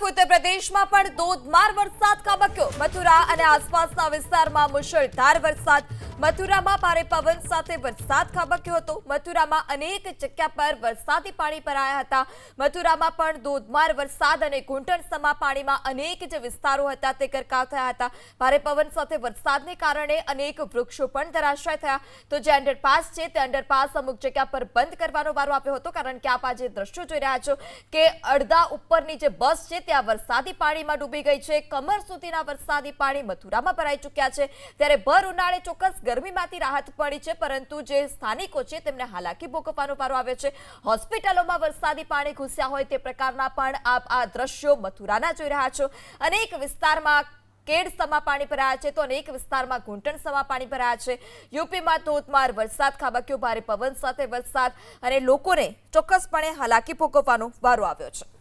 ઉત્તર પ્રદેશમાં પણ ધોધમાર વરસાદ ખાબક્યો। મથુરા અને આસપાસના વિસ્તારમાં મુશળધાર વરસાદ। મથુરામાં ભારે પવન સાથે વરસાદ ખાબક્યો હતો। મથુરામાં અનેક જગ્યા પર વરસાદી પાણી ભરાયા હતા। મથુરામાં પણ ધોધમાર વરસાદ અને ઘૂંટણસમા પાણીમાં અનેક જે વિસ્તારો હતા તે ગરકાવ થયા હતા। ભારે પવન સાથે વરસાદને કારણે અનેક વૃક્ષો પણ ધરાશાય થયા। તો જે અંડરપાસ છે તે અંડરપાસ અમુક જગ્યા પર બંધ કરવાનો વારો આપ્યો હતો, કારણ કે આપ આજે દ્રશ્યો જોઈ રહ્યા છો કે અડધા ઉપરની જે બસ છે ત્યાં વરસાદી પાણીમાં ડૂબી ગઈ છે। કમર સુધીના વરસાદી પાણી મથુરામાં ભરાઈ ચૂક્યા છે। ત્યારે ભર ઉનાળે ચોક્કસ ગરમીમાંથી રાહત પડી છે, પરંતુ જે સ્થાનિકો છે તેમને હાલાકી ભોગવવાનો વારો આવ્યો છે। હોસ્પિટલોમાં વરસાદી પાણી ઘૂસ્યા હોય તે પ્રકારના પણ આપ આ દ્રશ્યો મથુરાના જોઈ રહ્યા છો। અનેક વિસ્તારમાં કેડસમા પાણી ભરાયા છે, તો અનેક વિસ્તારમાં ઘૂંટણસમા પાણી ભરાયા છે। યુપીમાં ધોધમાર વરસાદ ખાબક્યો, ભારે પવન સાથે વરસાદ અને લોકોને ચોક્કસપણે હાલાકી ભોગવવાનો વારો આવ્યો છે।